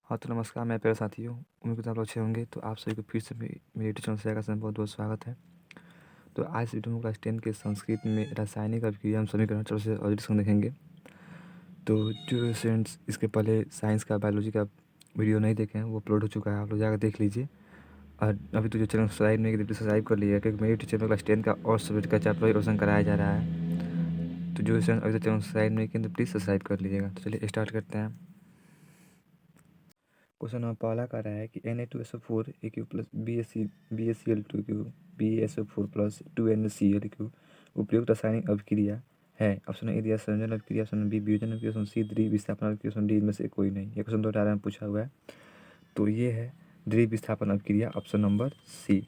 हाँ, तो नमस्कार, मैं प्यारे साथियों, उम्मीद करता हूँ आप लोग अच्छे होंगे। तो आप सभी को फिर से मेरे यूट्यूब चैनल से बहुत-बहुत स्वागत है। तो आज इस वीडियो में क्लास 10 के संस्कृत में रासायनिक अभिक्रिया एवं समीकरण चलो से और देखेंगे। तो जो स्टूडेंट्स इसके पहले साइंस का, बायोलॉजी का वीडियो नहीं देखे हैं, वो अपलोड हो चुका है, आप लोग जाकर देख लीजिए। और अभी तो जो चैनल सब्सक्राइब नहीं किया तो सब्सक्राइब कर लीजिएगा, क्योंकि मेरे यूट्यूब चैनल क्लास 10 का और सब्जेक्ट का चैप्टर रिविजन कराया जा रहा है। तो जो स्टूडेंट अभी तक चैनल सब्सक्राइब नहीं किए तो प्लीज़ सब्सक्राइब कर लीजिएगा। तो चलिए स्टार्ट करते हैं। क्वेश्चन नंबर पहला कह रहा है कि Na2SO4 AQ plus BaCl2 BaSO4 plus 2NaCl उपयुक्त रासायनिक अभिक्रिया है। ऑप्शन ए दिया संयोजन अभिक्रिया, ऑप्शन बी वियोजन अभिक्रिया, ऑप्शन सी द्विविस्थापन अभिक्रिया, ऑप्शन डी इनमें से कोई नहीं। ये क्वेश्चन 2018 में पूछा हुआ है। तो ये है द्विविस्थापन अभिक्रिया, ऑप्शन नंबर सी।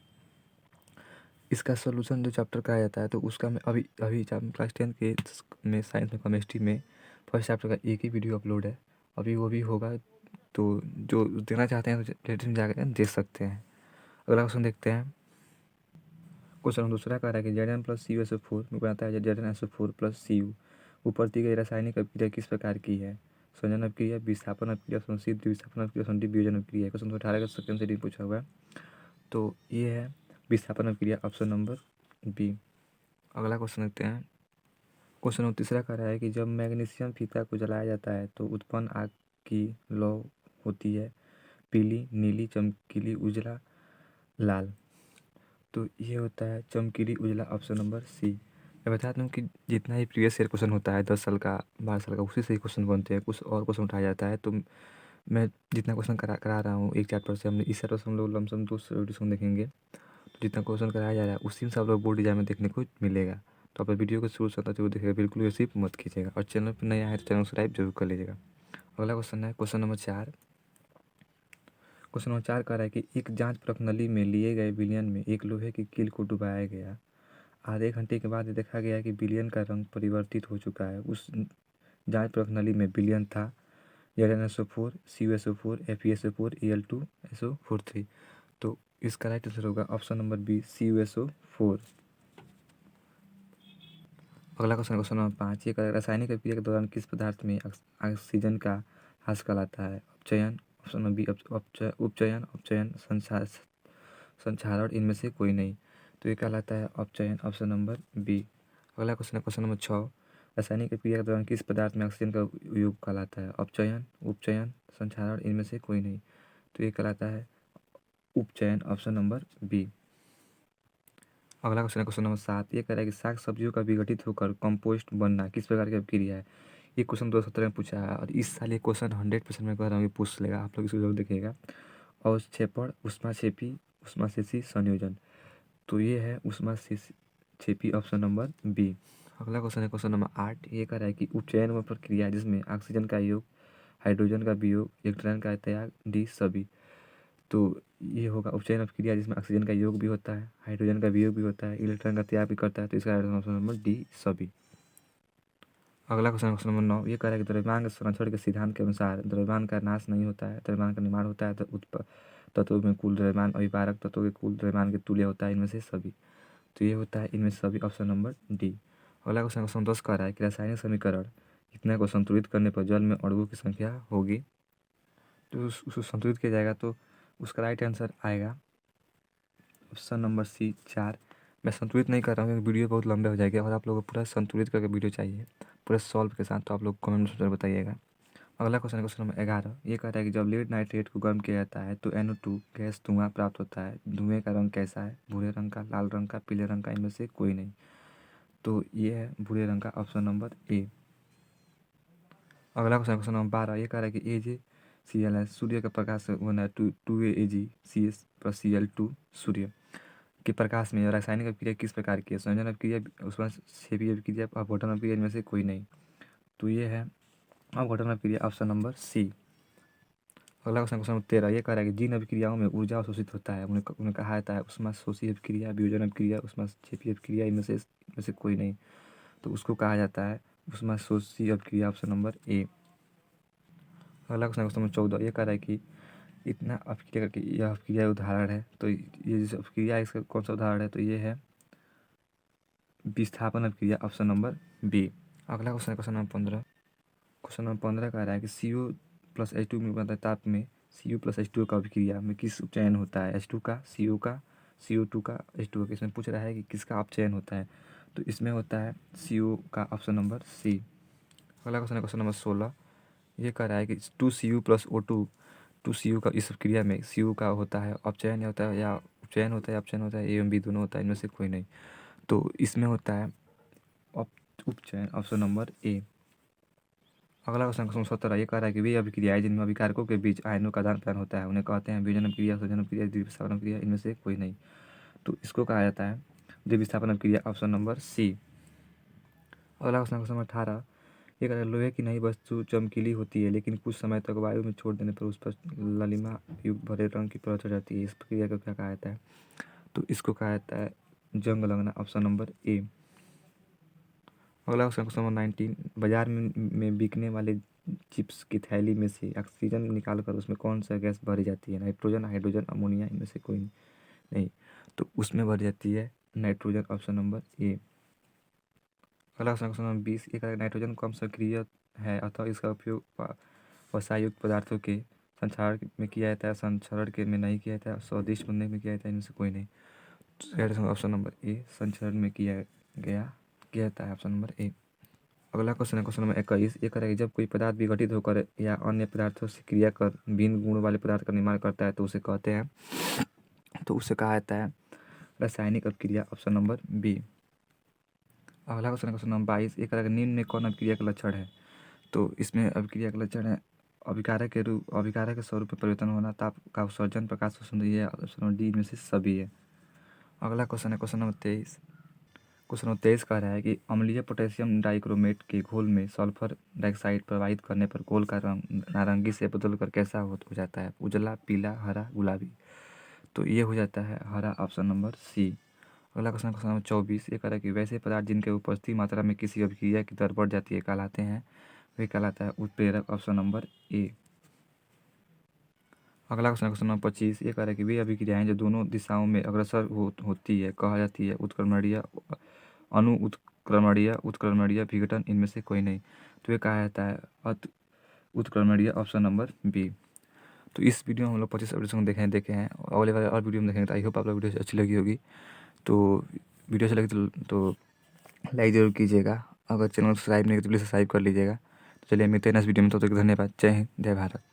इसका सोल्यूशन जो चैप्टर का जाता है तो उसका मैं अभी अभी क्लास 10 के में साइंस में केमिस्ट्री में फर्स्ट चैप्टर का एक ही वीडियो अपलोड है, अभी वो भी होगा। तो जो देखना चाहते हैं तो प्लेलिस्ट में जाकर देख सकते हैं। अगला क्वेश्चन देखते हैं। क्वेश्चन दूसरा कह रहा है कि Zn प्लस CuSO4 में बनाता है ZnSO4 प्लस Cu। ऊपर दी गई रासायनिक अभिक्रिया किस प्रकार की है? संयोजन अभिक्रिया, विस्थापन अभिक्रिया, ऑप्शन सी द्विविस्थापन अभिक्रिया, ऑप्शन डी वियोजन अभिक्रिया। क्वेश्चन 18 का सेकंड से डी पूछा हुआ है। तो ये है विस्थापन अभिक्रिया, ऑप्शन नंबर बी। अगला क्वेश्चन देखते हैं। क्वेश्चन तीसरा कह रहा है कि जब मैग्नीशियम फीता को जलाया जाता है तो उत्पन्न आग की लौ होती है पीली, नीली, चमकीली, उजला, लाल। तो ये होता है चमकीली उजला, ऑप्शन नंबर सी। मैं बता दूँ कि जितना ही प्रीवियस ईयर क्वेश्चन होता है 10 साल का, 12 साल का, उसी से ही क्वेश्चन बनते हैं, कुछ और क्वेश्चन उठाया जाता है। तो मैं जितना क्वेश्चन करा रहा हूँ एक चैप्टर से, हमने इस चैप्टर से हम लोग लमसम 2 क्वेश्चन देखेंगे। तो जितना क्वेश्चन कराया जा रहा है उसी में से आप लोग बोर्ड एग्जाम में देखने को मिलेगा। तो आप वीडियो को शुरू से अंत तक जरूर देखिएगा, बिल्कुल भी स्किप मत कीजिएगा। और चैनल पर नया है तो चैनल सब्सक्राइब जरूर कर लीजिएगा। अगला क्वेश्चन है क्वेश्चन नंबर 4। क्वेश्चन नंबर 4 कह रहा है कि एक जांच प्रणाली में लिए गए विलयन में एक लोहे की कील को डुबाया गया। आधे घंटे के बाद देखा गया कि विलयन का रंग परिवर्तित हो चुका है। उस जांच प्रणाली में विलयन था ZnSO4, CuSO4, FeSO4, Al2SO4 3। तो इसका राइट आंसर होगा ऑप्शन नंबर बी, CuSO4। अगला क्वेश्चन नंबर 5। ये रासायनिक अभिक्रिया के दौरान किस पदार्थ में ऑक्सीजन का ह्रास कहलाता है? अपचयन, ऑप्शन नंबर बी उपचयन, अपचयन, संक्षारण, इनमें से कोई नहीं। तो ये कहलाता है अपचयन, ऑप्शन नंबर बी। अगला क्वेश्चन है क्वेश्चन नंबर 6। रासायनिक अभिक्रिया के दौरान किस पदार्थ में ऑक्सीजन का उपयोग कहलाता है? अपचयन, उपचयन, संक्षारण, इनमें से कोई नहीं। तो ये कहलाता है उपचयन, ऑप्शन नंबर बी। अगला क्वेश्चन है क्वेश्चन नंबर 7। ये कह रहा है कि साग सब्जियों का विघटित होकर कंपोस्ट बनना किस प्रकार की अभिक्रिया है? ये क्वेश्चन 2017 में पूछा है और इस साल ये क्वेश्चन 100% मैं कह रहा हूँ कि पूछ लेगा, आप लोग इसको जरूर देखिएगा। अवक्षेपण, ऊष्माक्षेपी, ऊष्माक्षेपी संयोजन। तो ये है ऊष्माक्षेपी, ऑप्शन नंबर बी। अगला क्वेश्चन है क्वेश्चन नंबर 8। ये कह रहा है कि उपचयन वह प्रक्रिया है जिसमें ऑक्सीजन का योग, हाइड्रोजन का वियोग, इलेक्ट्रॉन का त्याग, डी सभी। तो ये होगा उपचयन अभिक्रिया जिसमें ऑक्सीजन का योग भी होता है, हाइड्रोजन का वियोग भी होता है, इलेक्ट्रॉन का त्याग भी करता है। तो इसका ऑप्शन नंबर डी सभी। अगला क्वेश्चन नंबर 9। ये कह रहा है कि द्रव्यमान के संरक्षण के सिद्धांत के अनुसार द्रव्यमान का नाश नहीं होता है, द्रव्यमान का निर्माण होता है। तो तत्वों में कुल द्रव्यमान अभिकारक तत्वों के कुल द्रव्यमान के तुल्य होता है, इनमें से सभी। तो ये होता है इनमें से सभी, ऑप्शन नंबर डी। अगला क्वेश्चन 10 कह रहा है कि रासायनिक समीकरण कितना को संतुलित करने पर जल में अणुओं की संख्या होगी? तो उसको संतुलित किया जाएगा तो उसका राइट आंसर आएगा ऑप्शन नंबर सी, 4। मैं संतुलित नहीं कर रहा हूँ क्योंकि वीडियो बहुत लंबे हो जाएगा, और आप लोगों को पूरा संतुलित करके वीडियो चाहिए पूरा सॉल्व के साथ, तो आप लोग कमेंट में बताइएगा। अगला क्वेश्चन है क्वेश्चन नंबर 11। ये कहता है कि जब लीड नाइट्रेट को गर्म किया जाता है तो NO2 गैस धुआं प्राप्त होता है। धुएं का रंग कैसा है? भूरे रंग का, लाल रंग का, पीले रंग का, इनमें से कोई नहीं। तो ये है भूरे रंग का, ऑप्शन नंबर ए। अगला क्वेश्चन नंबर 12। ये कह रहा है कि AgCl है सूर्य का प्रकाश से बना है 2AgCS प्लस Cl2 सूर्य के प्रकाश में रासायनिक अभिक्रिया किस प्रकार की है? संयोजन अभिक्रिया, ऊष्माक्षेपी अभिक्रिया, अपघटन अभिक्रिया, इनमें से कोई नहीं। तो ये है अपघटन अभिक्रिया, ऑप्शन नंबर सी। अगला क्वेश्चन नंबर 13। ये कह रहा है कि जिन अभिक्रियाओं में ऊर्जा अवशोषित होता है उन्हें कहा जाता है ऊष्माशोषी अभिक्रिया, वियोजन अभिक्रिया, ऊष्माक्षेपी अभिक्रिया, इनमें से कोई नहीं। तो उसको कहा जाता है ऊष्माशोषी अभिक्रिया, ऑप्शन नंबर ए। अगला क्वेश्चन नंबर 14। ये कह रहा है कि इतना अभिक्रिया करके यह अभिक्रिया उदाहरण है। तो ये जो अभिक्रिया है इसका कौन सा उदाहरण है? तो ये है विस्थापन अभिक्रिया, ऑप्शन नंबर बी। अगला क्वेश्चन नंबर 15। क्वेश्चन नंबर 15 कह रहा है कि CO प्लस H2 में बनता है ताप में Cu प्लस H2O का अभिक्रिया में किस उपचयन होता है? H2 का, CO का, CO2 का, H2O का। इसमें पूछ रहा है कि किसका अपचयन होता है, तो इसमें होता है CO का, ऑप्शन नंबर सी। अगला क्वेश्चन है क्वेश्चन नंबर 16। ये कह रहा है कि 2Cu प्लस O2, 2Cu का इस क्रिया में Cu का होता है अपचयन होता है या उपचयन होता है, अपचयन होता है, ए एवं बी दोनों होता है, इनमें से कोई नहीं। तो इसमें होता है उपचयन, ऑप्शन नंबर ए। अगला क्वेश्चन क्वेश्चन 17। ये कह रहा है कि वे अभिक्रियाएं जिनमें अभिकारकों के बीच आयनों का आदान प्रदान होता है उन्हें कहते हैं विभजन अभिक्रिया, संयोजन अभिक्रिया, द्विविस्थापन अभिक्रिया, इनमें से कोई नहीं। तो इसको कहा जाता है द्विविस्थापन अभिक्रिया, ऑप्शन नंबर सी। अगला क्वेश्चन क्वेश्चन नंबर 18। ये कह रहा है लोहे की नई वस्तु चमकीली होती है लेकिन कुछ समय तक वायु में छोड़ देने पर उस पर ललिमा युक्त भरे रंग की परत चढ़ जाती है। इस प्रक्रिया को क्या कहा जाता है? तो इसको कहा जाता है जंग लगना, ऑप्शन नंबर ए। अगला क्वेश्चन क्वेश्चन नंबर 19। बाजार में बिकने वाले चिप्स की थैली में से ऑक्सीजन निकालकर उसमें कौन सा गैस भरी जाती है? नाइट्रोजन, हाइड्रोजन, अमोनिया, इनमें से कोई नहीं। तो उसमें भरी जाती है नाइट्रोजन, ऑप्शन नंबर ए। अगला क्वेश्चन क्वेश्चन नंबर 20। एक नाइट्रोजन कम सक्रिय है अतः इसका उपयोग वसायुक्त पदार्थों के संक्षारण में किया जाता है, संक्षारण के में नहीं किया जाता है, स्वादिष्ट बनने में किया जाता है, इनमें से कोई नहीं। ऑप्शन नंबर ए, संक्षारण में किया जाता है, ऑप्शन नंबर ए। अगला क्वेश्चन है क्वेश्चन नंबर 21। ये करेगा जब कोई पदार्थ विघटित होकर या अन्य पदार्थों से क्रिया कर भिन्न गुण वाले पदार्थ का निर्माण करता है तो उसे कहते हैं, तो उसे कहा जाता है रासायनिक अभिक्रिया, ऑप्शन नंबर बी। अगला क्वेश्चन है क्वेश्चन नंबर 22। ये करेगा निम्न में कौन अभिक्रिया का लक्षण है? तो इसमें अभिक्रिया का लक्षण है अभिकारक के स्वरूप में परिवर्तन होना, ताप का उत्सर्जन, प्रकाश शोषण, ये ऑप्शन नंबर डी इनमें से सभी है। अगला क्वेश्चन है क्वेश्चन नंबर 23। क्वेश्चन नंबर 23 कह रहा है कि अम्लीय पोटेशियम डाइक्रोमेट के घोल में सल्फर डाइऑक्साइड प्रवाहित करने पर घोल का रंग नारंगी से बदलकर कैसा हो जाता है? उजला, पीला, हरा, गुलाबी। तो ये हो जाता है हरा, ऑप्शन नंबर सी। अगला क्वेश्चन क्वेश्चन नंबर 24। ये कह रहा है कि वैसे पदार्थ जिनके उपस्थिति मात्रा में किसी अभिक्रिया की दर बढ़ जाती है कहलाते हैं, वे कहलाता है उत्प्रेरक, ऑप्शन नंबर ए। अगला क्वेश्चन क्वेश्चन नंबर 25। ये कह रहा है कि वे अभिक्रियाएं जो दोनों दिशाओं में अग्रसर होती है कहा जाती है उत्क्रमणीय, अनु उत्क्रमणीय, उत्क्रमणीय, विघटन, इनमें से कोई नहीं। तो ये कहा जाता है उत्क्रमणीय, ऑप्शन नंबर बी। तो इस वीडियो में हम लोग 25 एपिसोड देखे हैं। अगले वाले और वीडियो में देखेंगे। तो आई होप आप लोग वीडियो अच्छी लगी होगी। तो वीडियो अच्छी लगी तो लाइक ज़रूर कीजिएगा। अगर चैनल सब्सक्राइब नहीं किया तो प्लीज़ सब्सक्राइब कर लीजिएगा। तो चलिए मिलते हैं नेक्स्ट वीडियो में, तो तक धन्यवाद। जय हिंद, जय भारत।